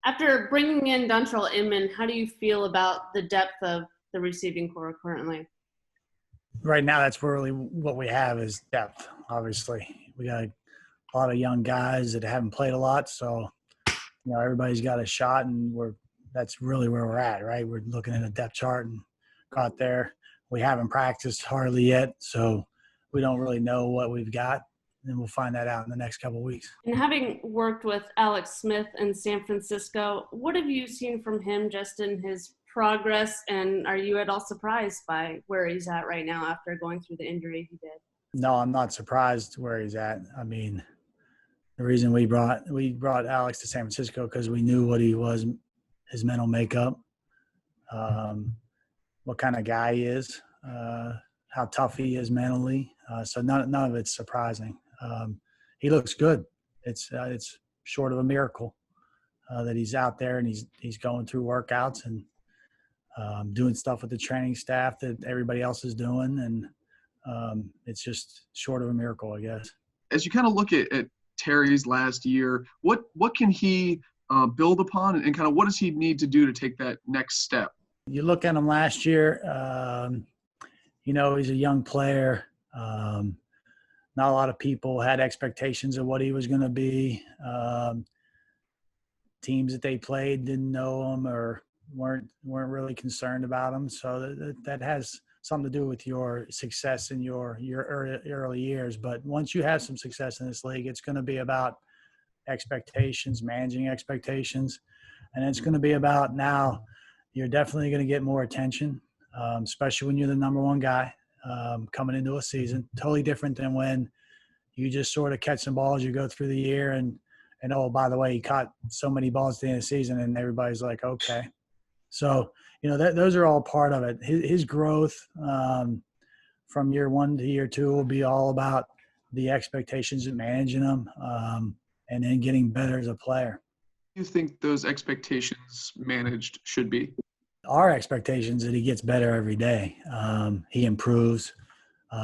After bringing in Dontrell Inman, how do you feel about the depth of the receiving core currently? Right now, that's really what we have is depth. Obviously, we got a lot of young guys that haven't played a lot, so everybody's got a shot, and that's really where we're at, right? We're looking at a depth chart and got there. We haven't practiced hardly yet, so we don't really know what we've got, and we'll find that out in the next couple of weeks. And having worked with Alex Smith in San Francisco, what have you seen from him just in his progress, and are you at all surprised by where he's at right now after going through the injury he did? No, I'm not surprised where he's at. I mean, the reason we brought Alex to San Francisco because we knew what he was, his mental makeup, what kind of guy he is, how tough he is mentally. So none of it's surprising. He looks good. It's short of a miracle that he's out there and he's going through workouts and doing stuff with the training staff that everybody else is doing, and it's just short of a miracle, I guess. As you kind of look at Terry's last year, what can he build upon, and kind of what does he need to do to take that next step? You look at him last year, he's a young player. Not a lot of people had expectations of what he was going to be. Teams that they played didn't know him or weren't really concerned about him. So that has something to do with your success in your early years. But once you have some success in this league, it's going to be about expectations, managing expectations. And it's going to be about now you're definitely going to get more attention, especially when you're the number one guy coming into a season. Totally different than when you just sort of catch some balls, you go through the year and oh, by the way, he caught so many balls at the end of the season, and everybody's like, okay. So, those are all part of it. His growth from year one to year two will be all about the expectations and managing them and then getting better as a player. Do you think those expectations managed should be? Our expectations that he gets better every day. He improves.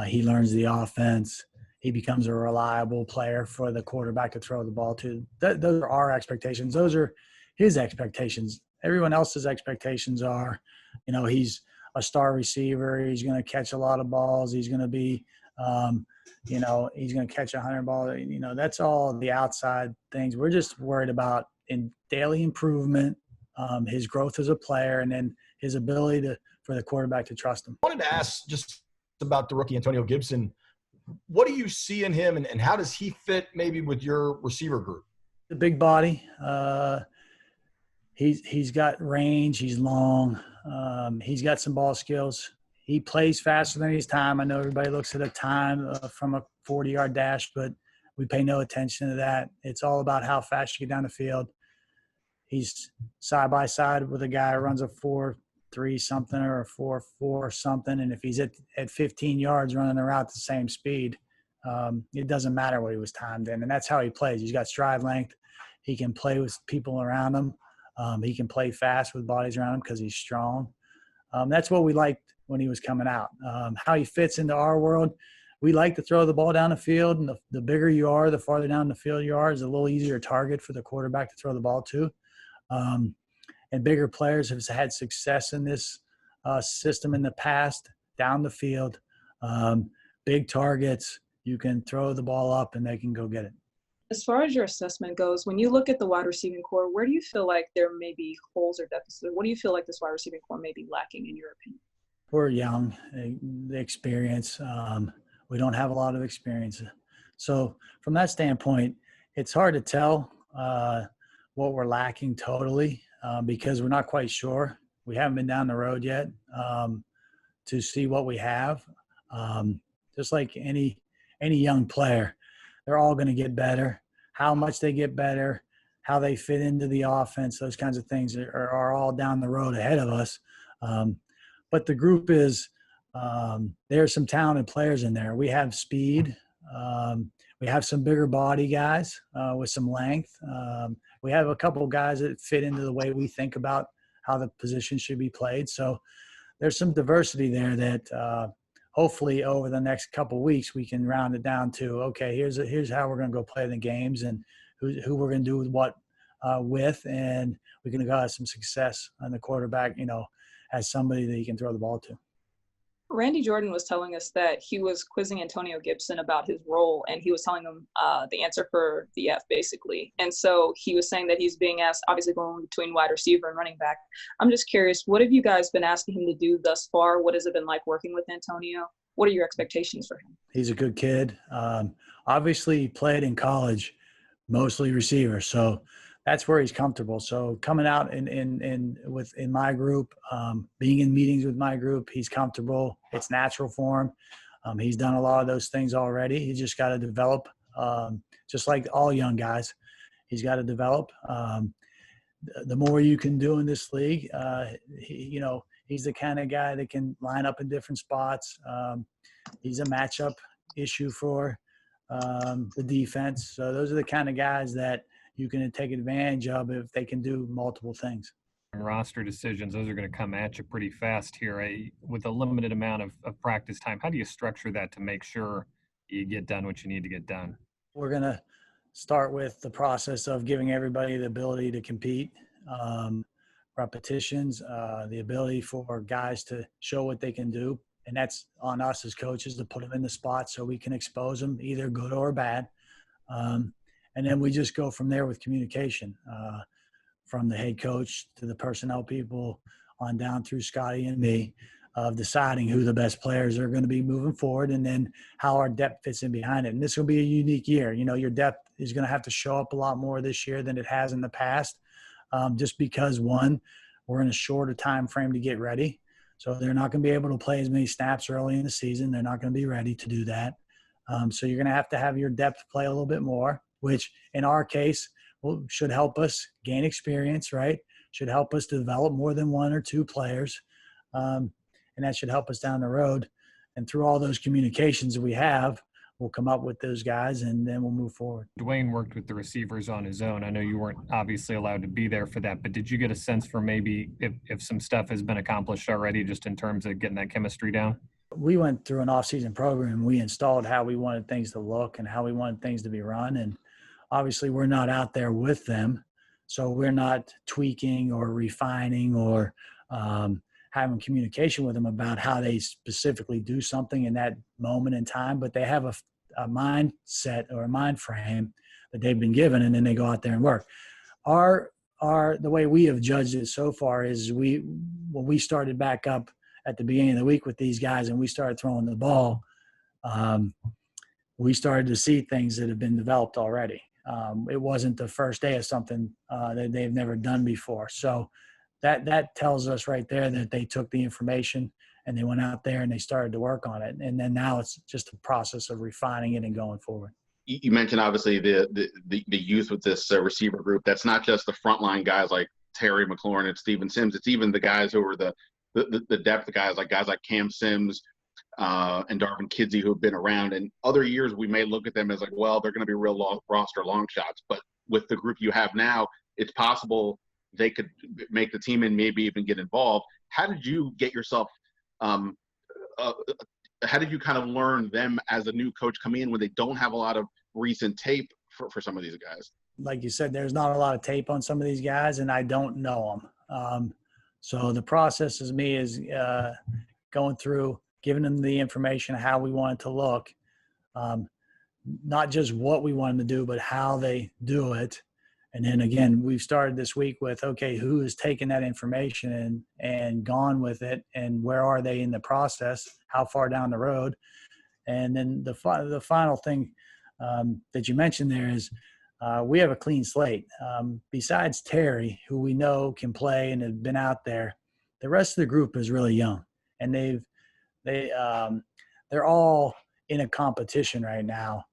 He learns the offense. He becomes a reliable player for the quarterback to throw the ball to. Those are our expectations. Those are his expectations. Everyone else's expectations are, he's a star receiver. He's going to catch a lot of balls. He's going to be, he's going to catch 100 balls. That's all the outside things. We're just worried about in daily improvement, his growth as a player, and then his ability for the quarterback to trust him. I wanted to ask just about the rookie Antonio Gibson. What do you see in him, and how does he fit maybe with your receiver group? The big body. He's got range. He's long. He's got some ball skills. He plays faster than his time. I know everybody looks at a time from a 40-yard dash, but we pay no attention to that. It's all about how fast you get down the field. He's side by side with a guy who runs a 4.3 something or a 4.4 something, and if he's at 15 yards running the route at the same speed, it doesn't matter what he was timed in, and that's how he plays. He's got stride length. He can play with people around him. He can play fast with bodies around him because he's strong. That's what we liked when he was coming out. How he fits into our world, we like to throw the ball down the field, and the bigger you are, the farther down the field you are, is a little easier target for the quarterback to throw the ball to. And bigger players have had success in this system in the past, down the field, big targets. You can throw the ball up and they can go get it. As far as your assessment goes, when you look at the wide receiving core, where do you feel like there may be holes or deficits? What do you feel like this wide receiving core may be lacking in your opinion? We're young, the experience. We don't have a lot of experience. So from that standpoint, it's hard to tell what we're lacking totally because we're not quite sure. We haven't been down the road yet to see what we have. Just like any young player, they're all going to get better. How much they get better, how they fit into the offense, those kinds of things are all down the road ahead of us. But the group is there's some talented players in there. We have speed. We have some bigger body guys with some length. We have a couple of guys that fit into the way we think about how the position should be played. So there's some diversity there that hopefully over the next couple of weeks we can round it down to, okay, here's how we're going to go play the games and who we're going to do what with, and we can go have some success on the quarterback, as somebody that he can throw the ball to. Randy Jordan was telling us that he was quizzing Antonio Gibson about his role, and he was telling him the answer for the F, basically. And so he was saying that he's being asked, obviously going between wide receiver and running back. I'm just curious, what have you guys been asking him to do thus far? What has it been like working with Antonio? What are your expectations for him? He's a good kid. Obviously, he played in college, mostly receiver, so that's where he's comfortable. So coming out in my group, being in meetings with my group, he's comfortable. It's natural for him. He's done a lot of those things already. He's just got to develop, just like all young guys. He's got to develop. The more you can do in this league, he's the kind of guy that can line up in different spots. He's a matchup issue for the defense. So those are the kind of guys that you can take advantage of if they can do multiple things. Roster decisions, those are going to come at you pretty fast here. With a limited amount of practice time, how do you structure that to make sure you get done what you need to get done? We're going to start with the process of giving everybody the ability to compete, repetitions, the ability for guys to show what they can do. And that's on us as coaches to put them in the spot so we can expose them, either good or bad. And then we just go from there with communication, from the head coach to the personnel people on down through Scotty and me, of deciding who the best players are going to be moving forward, and then how our depth fits in behind it. And this will be a unique year. Your depth is going to have to show up a lot more this year than it has in the past, just because, one, we're in a shorter time frame to get ready. So they're not going to be able to play as many snaps early in the season. They're not going to be ready to do that. So you're going to have your depth play a little bit more, which in our case should help us gain experience, right? Should help us develop more than one or two players. And that should help us down the road. And through all those communications that we have, we'll come up with those guys and then we'll move forward. Dwayne worked with the receivers on his own. I know you weren't obviously allowed to be there for that, but did you get a sense for maybe if some stuff has been accomplished already just in terms of getting that chemistry down? We went through an off-season program. We installed how we wanted things to look and how we wanted things to be run. And obviously we're not out there with them. So we're not tweaking or refining or having communication with them about how they specifically do something in that moment in time. But they have a mindset or a mind frame that they've been given, and then they go out there and work. The way we have judged it so far is when we started back up at the beginning of the week with these guys and we started throwing the ball, we started to see things that have been developed already. It wasn't the first day of something that they've never done before. So that tells us right there that they took the information and they went out there and they started to work on it. And then now it's just a process of refining it and going forward. You mentioned obviously the youth with this receiver group. That's not just the frontline guys like Terry McLaurin and Steven Sims. It's even the guys who are the depth guys like Cam Sims and Darvin Kidsey who have been around. And other years we may look at them as like, well, they're going to be real roster long shots. But with the group you have now, it's possible they could make the team and maybe even get involved. How did you get yourself how did you kind of learn them as a new coach coming in when they don't have a lot of recent tape for some of these guys? Like you said, there's not a lot of tape on some of these guys, and I don't know them. So the process is going through, giving them the information, how we want it to look, not just what we want them to do, but how they do it. And then again, we've started this week with, okay, who has taken that information and gone with it, and where are they in the process? How far down the road? And then the final thing that you mentioned there is we have a clean slate. Besides Terry, who we know can play and have been out there, the rest of the group is really young, and they're all in a competition right now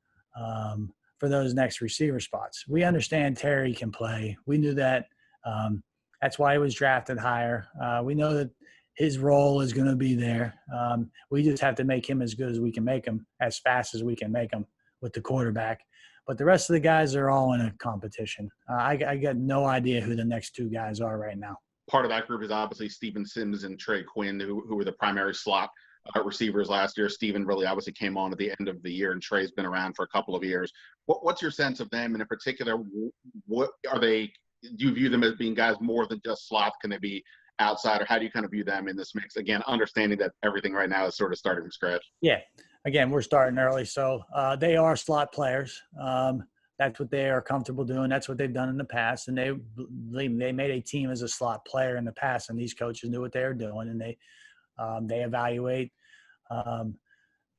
for those next receiver spots. We understand Terry can play. We knew that. That's why he was drafted higher. We know that his role is going to be there. We just have to make him as good as we can make him, as fast as we can make him with the quarterback. But the rest of the guys are all in a competition. I got no idea who the next two guys are right now. Part of that group is obviously Steven Sims and Trey Quinn, who were the primary slot receivers last year. Steven really obviously came on at the end of the year, and Trey's been around for a couple of years. What's your sense of them? And in particular, what are they do you view them as being guys more than just slots? Can they be outside, or how do you kind of view them in this mix? Again, understanding that everything right now is sort of starting from scratch. Yeah. Again, we're starting early, so they are slot players. That's what they are comfortable doing. That's what they've done in the past, and they made a team as a slot player in the past, and these coaches knew what they were doing, and they evaluate.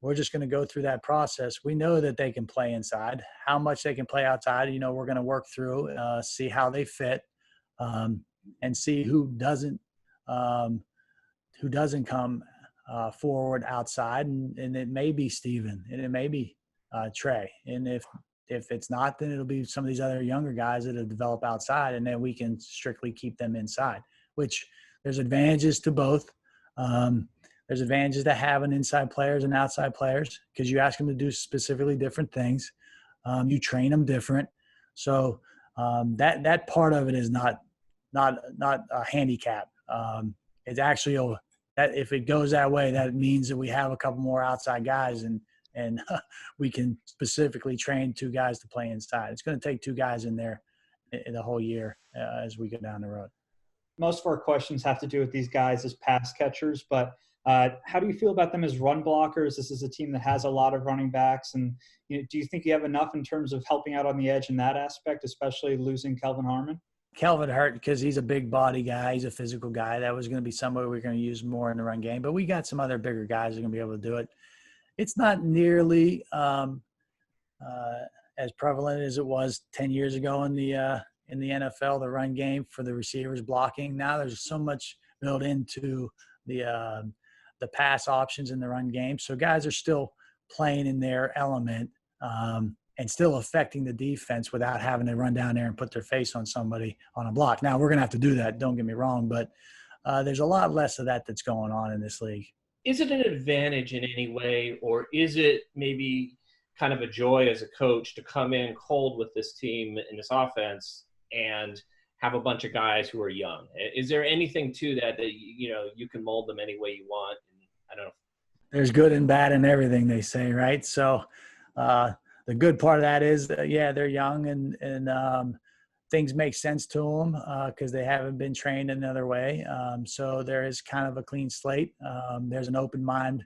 We're just going to go through that process. We know that they can play inside. How much they can play outside, we're going to work through, see how they fit, and see who doesn't come forward outside. And it may be Steven, and it may be Trey. And if it's not, then it'll be some of these other younger guys that have developed outside, and then we can strictly keep them inside, which there's advantages to both. There's advantages to having inside players and outside players because you ask them to do specifically different things. You train them different. So that part of it is not a handicap. It's actually that if it goes that way, that means that we have a couple more outside guys and we can specifically train 2 guys to play inside. It's going to take 2 guys in there in the whole year as we go down the road. Most of our questions have to do with these guys as pass catchers, but how do you feel about them as run blockers? This is a team that has a lot of running backs, and do you think you have enough in terms of helping out on the edge in that aspect, especially losing Kelvin Harmon? Kelvin hurt because he's a big body guy. He's a physical guy. That was going to be somebody we're going to use more in the run game, but we got some other bigger guys that are going to be able to do it. It's not nearly as prevalent as it was 10 years ago in the NFL, the run game for the receivers blocking. Now there's so much built into the pass options in the run game. So guys are still playing in their element and still affecting the defense without having to run down there and put their face on somebody on a block. Now we're going to have to do that. Don't get me wrong, but there's a lot less of that that's going on in this league. Is it an advantage in any way, or is it maybe kind of a joy as a coach to come in cold with this team in this offense and have a bunch of guys who are young? Is there anything to that you can mold them any way you want? I don't know. There's good and bad in everything, they say, right? So the good part of that is, they're young and things make sense to them because they haven't been trained another way. So there is kind of a clean slate. There's an open mind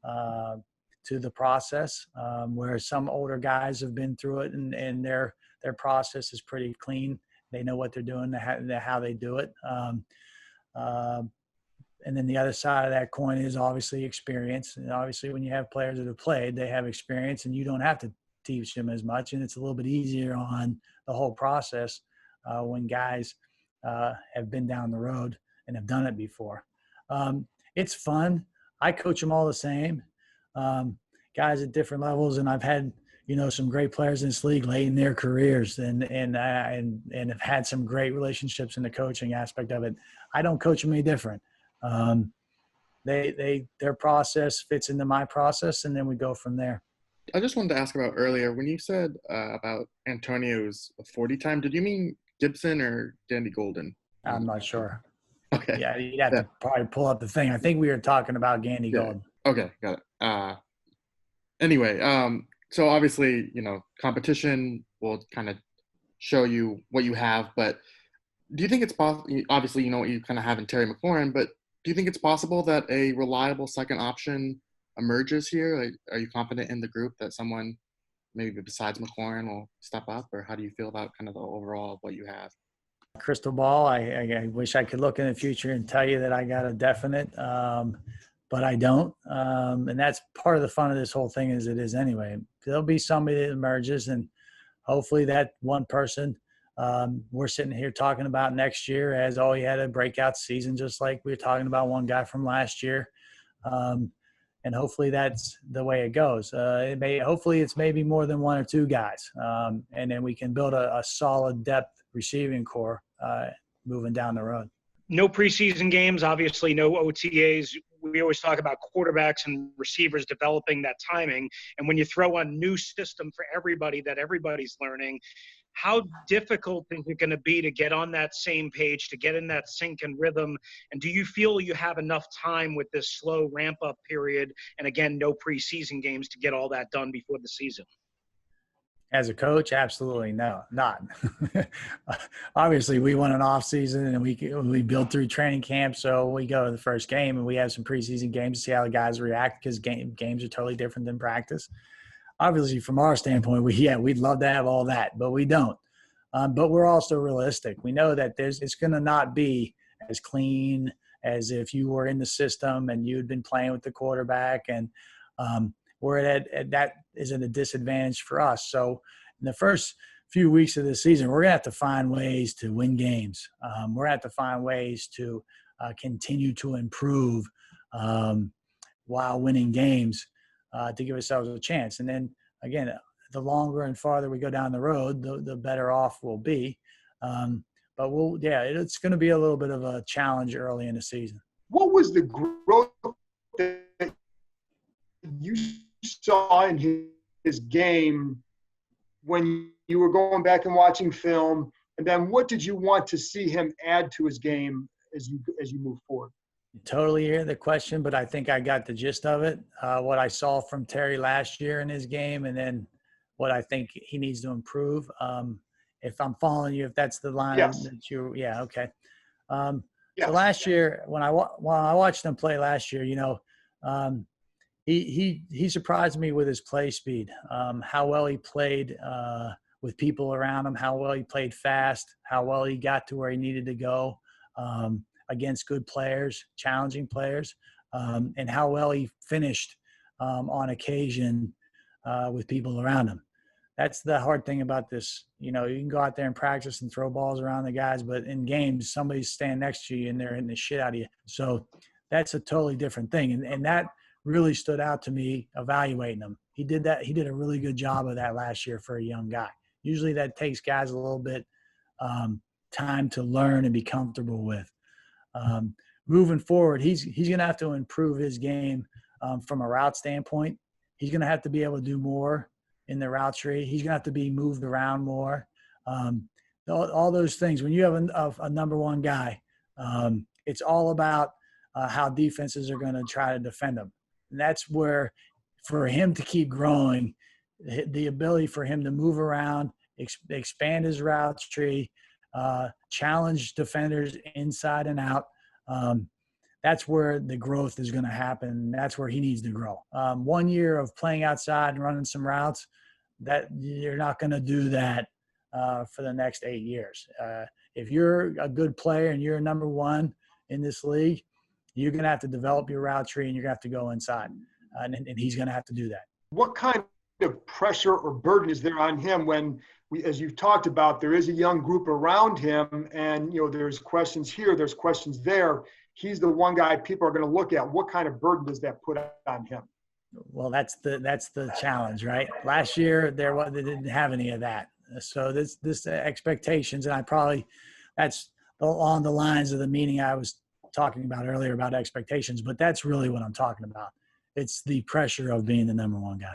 to the process where some older guys have been through it and their process is pretty clean. They know what they're doing, how they do it. And then the other side of that coin is obviously experience. And obviously when you have players that have played, they have experience and you don't have to teach them as much. And it's a little bit easier on the whole process when guys have been down the road and have done it before. It's fun. I coach them all the same. Guys at different levels. And I've had, some great players in this league late in their careers and have had some great relationships in the coaching aspect of it. I don't coach them any different. Their process fits into my process, and then we go from there. I just wanted to ask about earlier when you said about Antonio's 40 time. Did you mean Gibson or Gandy-Golden? I'm not sure. Okay. Yeah, you'd have to probably pull up the thing. I think we were talking about Gandy-Golden. Yeah. Okay, got it. Anyway, so obviously, competition will kind of show you what you have, but do you think it's possible? Obviously, you know what you kind of have in Terry McLaurin, but do you think it's possible that a reliable second option emerges here? Like, are you confident in the group that someone maybe besides McLaurin will step up, or how do you feel about kind of the overall of what you have? Crystal ball. I wish I could look in the future and tell you that I got a definite, but I don't. And that's part of the fun of this whole thing as it is anyway. There'll be somebody that emerges, and hopefully that one person we're sitting here talking about next year as, he had a breakout season, just like we were talking about one guy from last year. And hopefully that's the way it goes. Hopefully it's maybe more than 1 or 2 guys. And then we can build a solid depth receiving core moving down the road. No preseason games, obviously no OTAs. We always talk about quarterbacks and receivers developing that timing. And when you throw a new system for everybody that everybody's learning, how difficult is it going to be to get on that same page, to get in that sync and rhythm? And do you feel you have enough time with this slow ramp-up period and, again, no preseason games to get all that done before the season? As a coach, absolutely no, not. Obviously, we won an off season and we built through training camp. So we go to the first game and we have some preseason games to see how the guys react because games are totally different than practice. Obviously, from our standpoint, we'd love to have all that, but we don't. But we're also realistic. We know that it's going to not be as clean as if you were in the system and you'd been playing with the quarterback, and that is at a disadvantage for us. So in the first few weeks of the season, we're going to have to find ways to win games. We're going to have to find ways to continue to improve while winning games to give ourselves a chance. And then, again, the longer and farther we go down the road, the better off we'll be. But it's going to be a little bit of a challenge early in the season. What was the growth that you saw in his game when you were going back and watching film? And then what did you want to see him add to his game as you move forward? Totally hear the question, but I think I got the gist of it. What I saw from Terry last year in his game, and then what I think he needs to improve. If I'm following you, if that's the line yes. that yeah, okay. Yes. So last year, when I watched him play last year, he surprised me with his play speed, how well he played with people around him, how well he played fast, how well he got to where he needed to go against good players, challenging players, and how well he finished on occasion with people around him. That's the hard thing about this. You can go out there and practice and throw balls around the guys, but in games, somebody's standing next to you and they're hitting the shit out of you. So that's a totally different thing. And that really stood out to me evaluating him. He did that. He did a really good job of that last year for a young guy. Usually that takes guys a little bit time to learn and be comfortable with. Moving forward, he's going to have to improve his game from a route standpoint. He's going to have to be able to do more in the route tree. He's going to have to be moved around more. All those things. When you have a number one guy, it's all about how defenses are going to try to defend him. And that's where, for him to keep growing, the ability for him to move around, expand his route tree, challenge defenders inside and out, that's where the growth is going to happen. That's where he needs to grow. 1 year of playing outside and running some routes, that you're not going to do that for the next 8 years. If you're a good player and you're number one in this league, you're going to have to develop your route tree and you're going to have to go inside. And he's going to have to do that. What kind of pressure or burden is there on him when, as you've talked about, there is a young group around him and, there's questions here, there's questions there. He's the one guy people are going to look at. What kind of burden does that put on him? Well, that's the challenge, right? Last year they didn't have any of that. So this expectations, and that's along the lines of the meeting I was talking about earlier about expectations, but that's really what I'm talking about. It's the pressure of being the number one guy.